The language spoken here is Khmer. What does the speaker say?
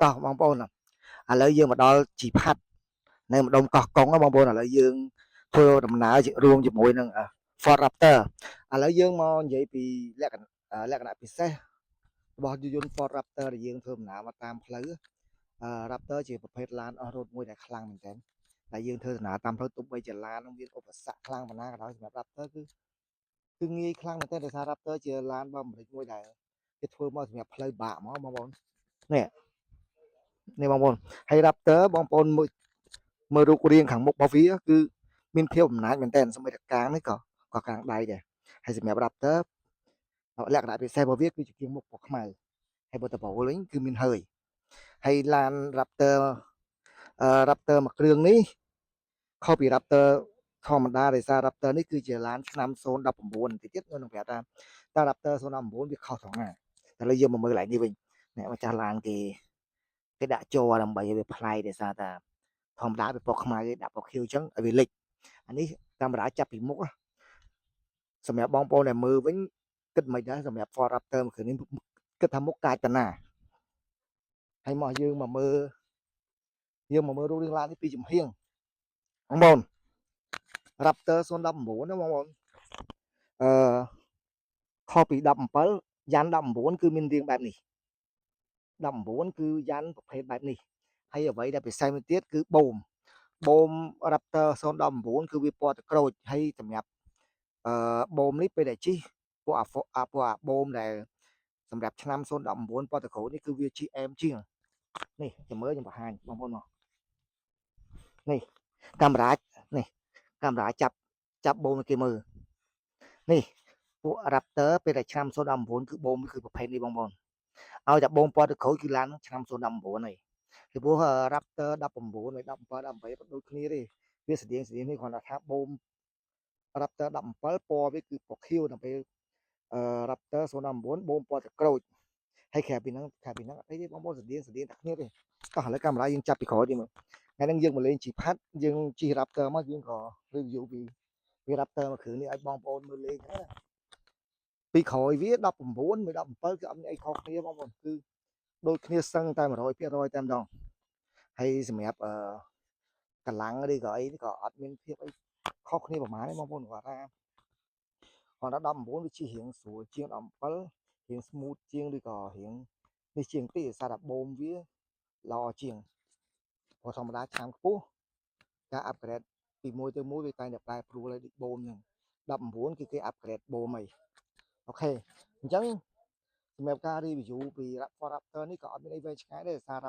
តោះបងប្អូនឥឡូវយើងមកដល់ជីផាត់នៅម្ដុំកោះកុងបងប្អូនឥឡូវយើងធ្វើដំណើររួមជាមួយនឹង Ford Raptor ឥឡូវយើងមកនិយាយពីលក្ខណៈពិសេសរបស់យន្ត Ford Raptor ដែលយើងធ្វើដំណើរមកតាមផ្លូវRaptor ជាប្រភេទឡានអស់រ៉ូតមួយដែលខ្លាំងមែនទែនតែយើងធ្វើដំណើរតាមផ្លូវទោះបីជាឡាននឹងមានឧបសគ្គខ្លាំងប៉ុណ្ណាក៏ដោយសម្រាប់ Raptor គឺងាយខ្លាំងមែនទែនដោយសារ Raptor ជាឡានបើអាមេរិកមួយដែលគេធ្វើមកសម្រាប់ផ្លូវបាក់ហ្មងបងប្អូននេះបងប្អូនហើយ Raptor បងប្អូនមើលរូបរាងខាងមុខរបស់វាគឺមានភាពអំណាចមែនទែនសម្រាប់កាងនេះក៏កាងដៃដែរហើយសម្រាប់ Raptor លក្ខណៈពិសេសរបស់វាគឺជាជាងមុខពណ៌ខ្មៅហើយបើតបវិញគឺមានហើយឡាន Raptor មួយគ្រឿងនេះខុសពី Raptor ធម្មតាដោយសារ Raptor នេះគឺជាឡានឆ្នាំ019បន្តិចទៀតខ្ញុំនឹងប្រាប់ថាតែ Raptor 019វាខុសត្រង់ណាតែឥឡូវយើងមកមើលកន្លែងនេះវិញអ្នកម្ចាស់ឡានគេដាក់ជ័រដើម្បីឲ្យវាប្លែកដោយសារតែធម្មតាវាពណ៌ខ្មៅគេដាក់ពណ៌ខៀវអញ្ចឹងឲ្យវាលេចអានេះកាមេរ៉ាចាប់ពីមុខសម្រាប់បងប្អូនដែលមើលវិញគិតមិនដែរសម្រាប់ Ford Raptor មួយគ្រឿងនេះគិតថាមុខកាចតាណាហើយមកយើងមកមើលរូបរាងឡាននេះពីចំហៀងបងប្អូន Raptor 019ណាបងប្អូនខុសពី17យ៉ាន់19គឺមានរាងបែបនេះ19គឺយ៉ាន់ប្រភេទបែបនេះហើយអ្វីដែលពិសេសមួយទៀតគឺបូម Raptor 019គឺវាពណ៌ទឹកក្រូចហើយសម្រាប់បូមនេះពេលដែលជីពណ៌អាបូមដែលសម្រាប់ឆ្នាំ019ពណ៌ទឹកក្រូចនេះគឺវាជីអែមជាងនេះចាំមើលខ្ញុំបង្ហាញបងប្អូនមកនេះកាមេរ៉ាចាប់បូមឲ្យគេមើលនេះពួក Raptor ពេលដែលឆ្នាំ019គឺបូមគឺប្រភេទនេះបងប្អូនឲ្យតែបូមពណ៌ទឹកក្រូចគឺឡានឆ្នាំ019ហើយពីព្រោះ Raptor 19 17 18ដូចគ្នាទេវាស្តៀងនេះគ្រាន់តែថាបូម Raptor 17ពណ៌វាគឺពណ៌ខៀវដល់ពេលRaptor 019បូមពណ៌ទឹកក្រូចហើយក្រៅពីហ្នឹងអីទេបងប្អូនស្តៀងតែគ្នាទេតោះឥឡូវកាមេរ៉ាយើងចាប់ពីក្រោយទៀតមើលថ្ងៃហ្នឹងយើងមកលេងជីផាត់យើងជិះ Raptor មកយើងក៏ review ពី Raptor មួយគ្រឿងនេះឲ្យបងប្អូនមើលលេងដែរពីក្រោយវា19 17គឺអត់មានអីខុសគ្នាបងប្អូនគឺដូចគ្នាសឹងតែ 100% តែម្ដងហើយសម្រាប់កម្លាំងឬក៏អីក៏អត់មានភាពអីខុសគ្នាប្រហែលទេបងប្អូនគាត់ថា19វាជិះរៀងស្រួលជាង17រៀង smooth ជាងឬក៏រៀងនេះជាងទីដោយសារតែបូមវាល្អជាងព្រោះធម្មតាឆ្នាំខ្ពស់ការអាប់ក្រេតពីមួយទៅមួយវាតែងតែប្រែប្រួលឲ្យដូចបូមអញ្ចឹង19គឺគេអាប់ក្រេតបូមហើយអូខេអញ្ចឹងសម្រាប់ការ review ពី Ford Raptor នេះក៏អត់មានអីវែងឆ្ងាយដែរដោយសារ